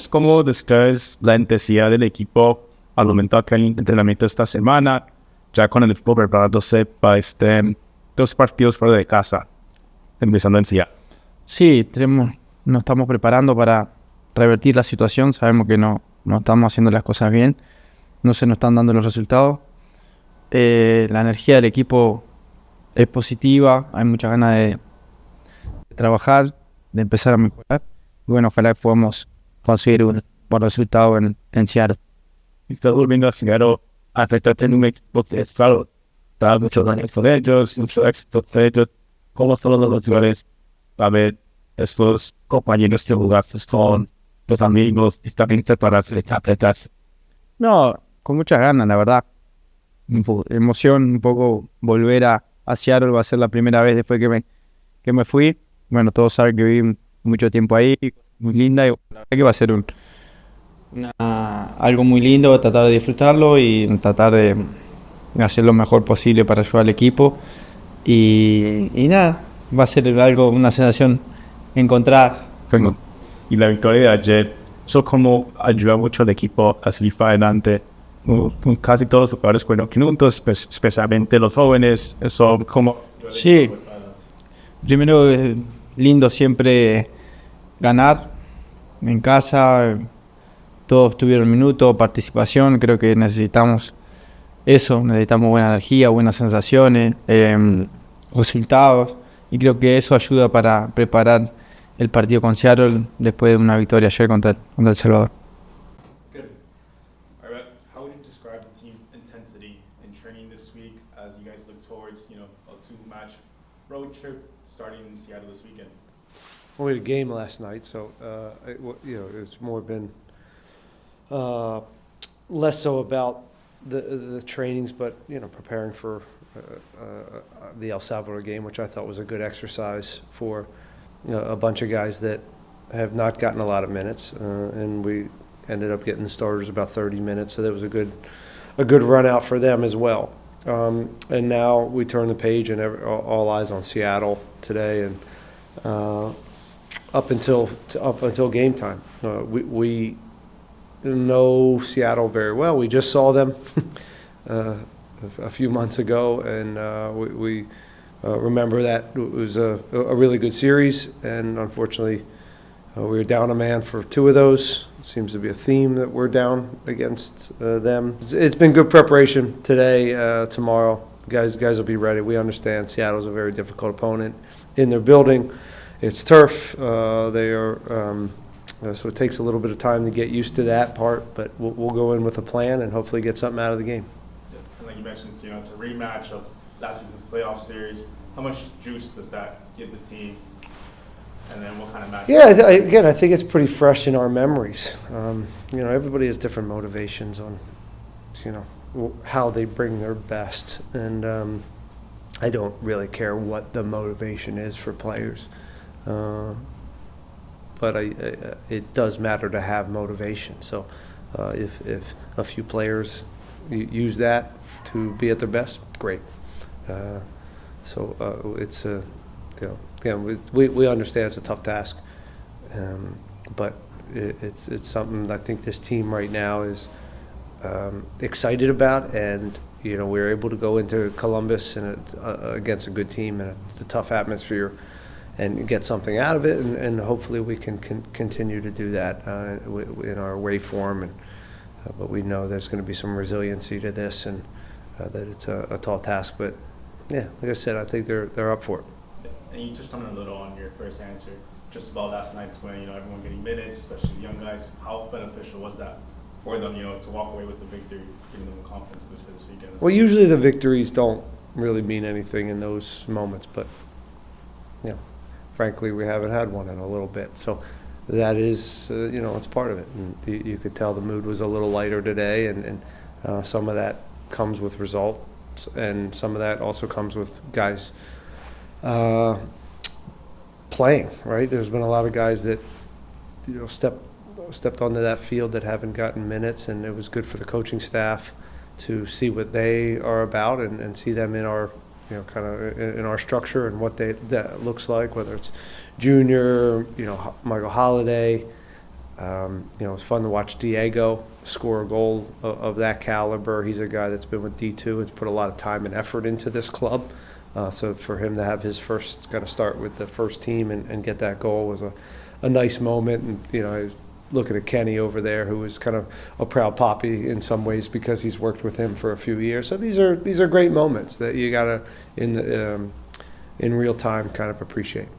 ¿Cómo describes la intensidad del equipo al momento que hay entrenamiento esta semana, ya con el equipo preparándose para dos partidos fuera de casa, empezando en Seattle? Sí, nos estamos preparando para revertir la situación. Sabemos que no estamos haciendo las cosas bien, no se nos están dando los resultados. La energía del equipo es positiva, hay muchas ganas de trabajar, de empezar a mejorar. Y bueno, ojalá podamos conseguir un buen resultado en Seattle. Estás volviendo a Seattle, afectarte en un equipo que es claro, da muchos años con ellos, mucho éxito con ellos. ¿Cómo son los lugares a ver estos compañeros que jugaste con los amigos y también prepararse de apretarse? No, con muchas ganas, la verdad. Emoción, un poco volver a Seattle. Va a ser la primera vez después que me fui. Bueno, todos saben que viví mucho tiempo ahí, muy linda, y la verdad que va a ser algo muy lindo, tratar de disfrutarlo y tratar de hacer lo mejor posible para ayudar al equipo. Y nada, va a ser una sensación encontrada. Bueno, y la victoria de ayer, eso como ayuda mucho al equipo a salir para adelante. Casi todos los jugadores fueron minutos, especialmente los jóvenes. Eso como... Sí, primero es lindo siempre ganar en casa. Todos tuvieron minutos, participación. Creo que necesitamos eso, necesitamos buena energía, buenas sensaciones, resultados. Y creo que eso ayuda para preparar el partido con Seattle después de una victoria ayer contra El Salvador. Good. All right. How would you describe the team's intensity in training this week as you guys look towards, a two-match road trip starting in Seattle this weekend? Well, we had a game last night, so it's more been less so about the trainings, but preparing for the El Salvador game, which I thought was a good exercise for a bunch of guys that have not gotten a lot of minutes, and we ended up getting the starters about 30 minutes, so that was a good run out for them as well. And now we turn the page and all eyes on Seattle today, and up until game time. We know Seattle very well. We just saw them a few months ago, and we remember that it was a really good series, and unfortunately we were down a man for two of those. It seems to be a theme that we're down against them. It's been good preparation today, tomorrow. Guys will be ready. We understand Seattle's a very difficult opponent in their building. It's turf. So it takes a little bit of time to get used to that part, but we'll go in with a plan and hopefully get something out of the game. Yeah. And like you mentioned, it's a rematch of last season's playoff series. How much juice does that give the team? And then what kind of match? Yeah, again, I think it's pretty fresh in our memories. Everybody has different motivations on, how they bring their best, and I don't really care what the motivation is for players. But it does matter to have motivation. So if a few players use that to be at their best, great. It's we understand it's a tough task, but it's something I think this team right now is excited about, and we were able to go into Columbus and against a good team and a tough atmosphere, and get something out of it, and hopefully we can continue to do that in our away form. But we know there's going to be some resiliency to this, and that it's a tall task. But yeah, like I said, I think they're up for it. And you touched on it a little on your first answer, just about last night's when everyone getting minutes, especially the young guys. How beneficial was that for them, to walk away with the victory, giving them confidence for this weekend? Well, usually the victories don't really mean anything in those moments, but frankly, we haven't had one in a little bit. So that is, it's part of it. And you could tell the mood was a little lighter today, and some of that comes with results, and some of that also comes with guys playing, right? There's been a lot of guys that, stepped onto that field that haven't gotten minutes, and it was good for the coaching staff to see what they are about and see them in our kind of in our structure and what that looks like, whether it's Junior, Michael Holiday, You know, it's fun to watch Diego score a goal of that caliber. He's a guy that's been with D2. Has put a lot of time and effort into this club. So for him to have his first kind of start with the first team and get that goal was a nice moment. And, you know, I was looking at Kenny over there, who is kind of a proud poppy in some ways because he's worked with him for a few years. So these are great moments that you gotta in real time kind of appreciate.